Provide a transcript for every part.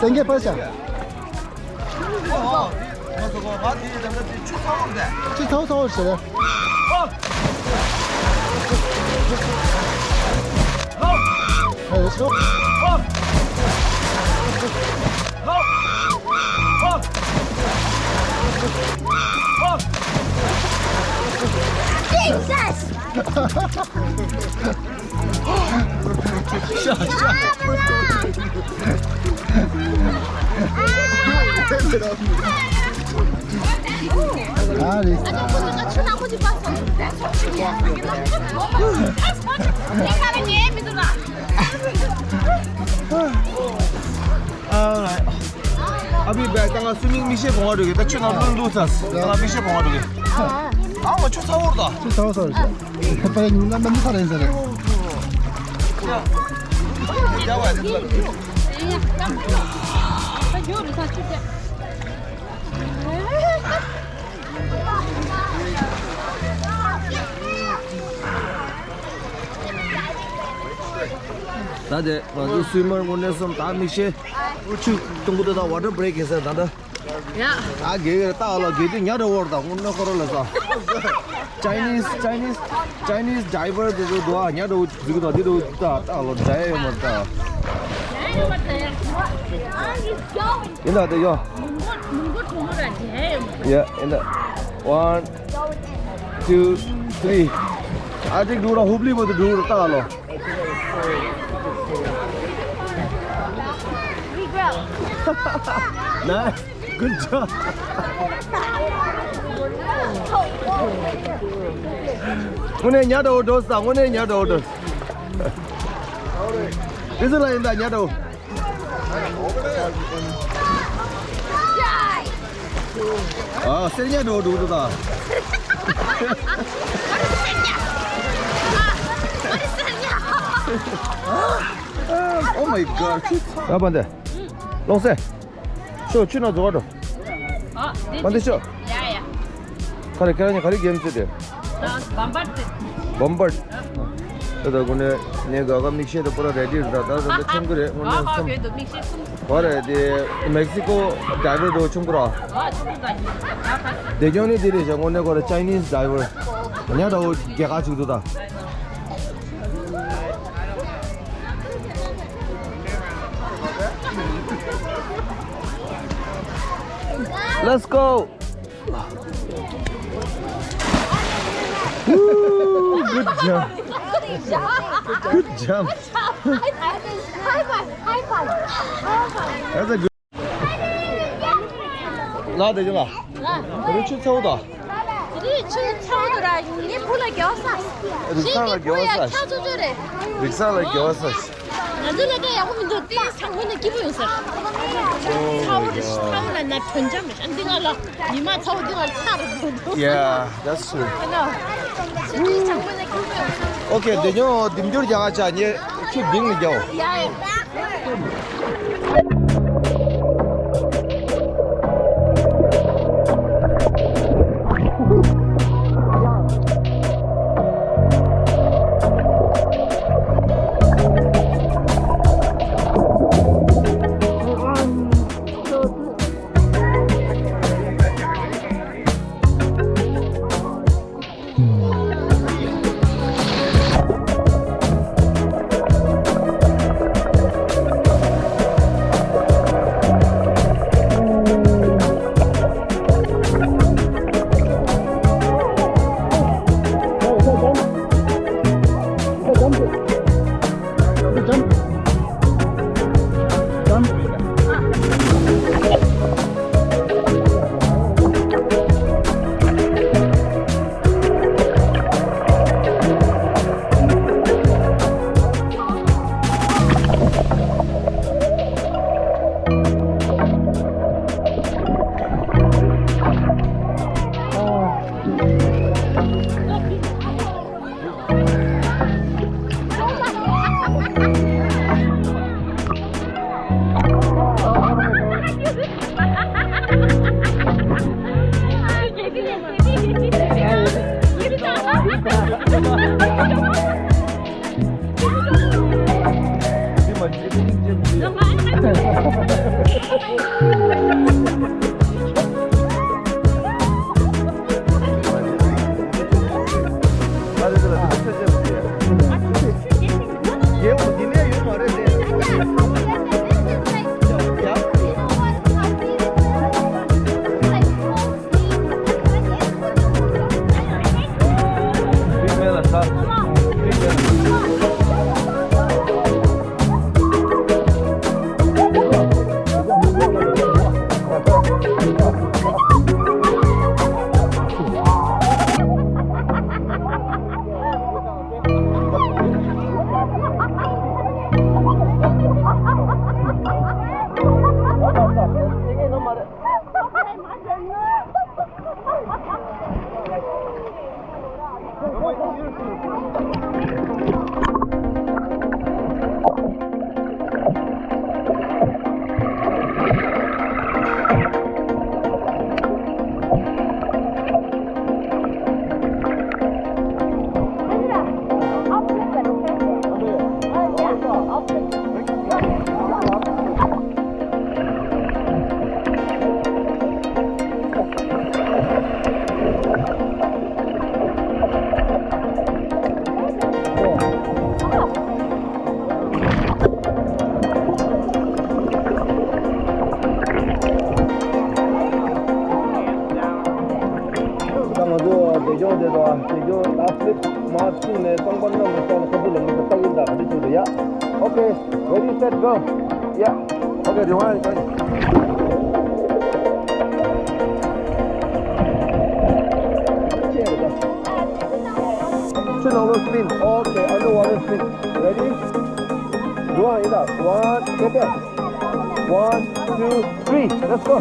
생게 버셔. 나 저거 마티 저거 추사온데. 추사오 씨. 수. अभी तंगा स्विमिंग मिशे 봉화르게 나 추나 룰루사스 तंगा मिशे 봉화르게 뭐 추사오르다 추사오 씨. 빨리 누나 너무 잘해서 그래. 야와야 된다 나데 먼저 스위머 원에서 다 미시 우측 동부다 워터 브레이크 해서 나다 야. 아 게가 따라 게도 냐도 워다 온나 걸어라서 Chinese driver do doa 냐도 지금도 어디도 다 따로 자요 맞다 인다 되죠 예 인다 1 2 3 아직 누라 후블리보다 누라 따로 Nice, good job. 오늘 냐도 도스다. 오늘 냐도 도. 이슬라인다 냐도. 아, 세냐도 도도다. Oh my god. 야 반대. 롱세. 쇼 추나 좋아도. 아, 반대 쇼. 야야. 가리 가리 게임즈들. 범버. 그래서 오늘 내가 믹시에도 보러 레디다. 나도 청그래. 오늘 좀 그래도 믹시 와래 멕시코 드라이버도 청그라. 대전이들이 오늘 거래 차이니즈 드라이버. 아니야도 걔가 지도다. Let's go. Woo, good jump. Good jump. That's a good. 나 되잖아. 우리 추차오다. 릭사라 겨웠어. 릭사라 겨웠어. 나중에 야구는 너 띠 상훈의 기분이었어. 차오를 나 편장을 안 등할라. 니만 차오 등할 차를. Yeah, that's true. 띠 상훈의 기분이었어. Okay, 내년 님들 장아지 아니 큐빙을 겨. 야야. 마트네 상관나 못하는 거불은 거 딱인다 같이 줘야. 오케이. Ready set go. Yeah. Okay, Johan. Underwater spin. Okay, underwater spin. Ready? Johan, enough. 1, go back. 1, 2, 3. Let's go.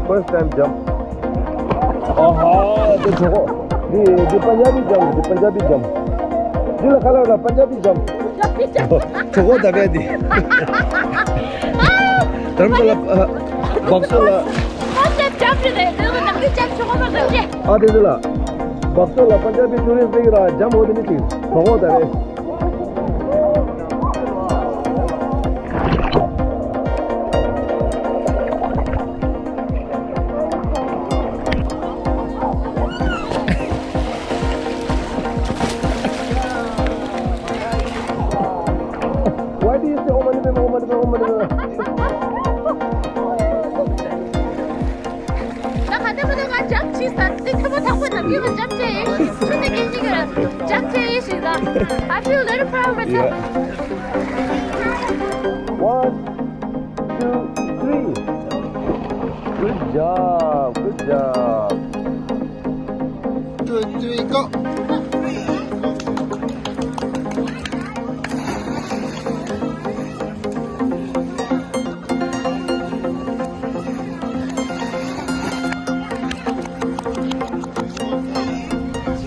First time jump. Aha, 저거. 네 Punjabi jump. Dila kalau dah Punjabi jump. 저거 dah bedi. Terus kalau bakso lah. Konsep jump ni deh. Kalau nak jump cukup macam ni. Ada dulu. Bakso lah Punjabi tourist dekira jump hote ni sih. 저거 dah deh. Why do you say oh mani? 나 가자마자 잡지 스타트 타고 타고 남기면 잡지. 근데 괜히가 잡지 시다. I feel very proud of myself. 1, 2, 3. Good job. 2, 3, go.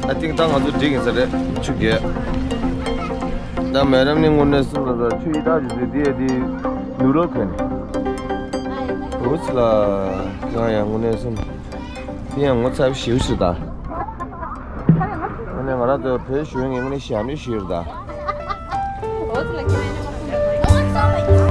I think tang adu dig is it chuge da madam ni ngonne sula da chui da ji di noodle khen usla ga ya ngonne sum yang ngo cha xiu shi da ngonne ngara da pe shu ngi ngonne xiam ni shi da What's like?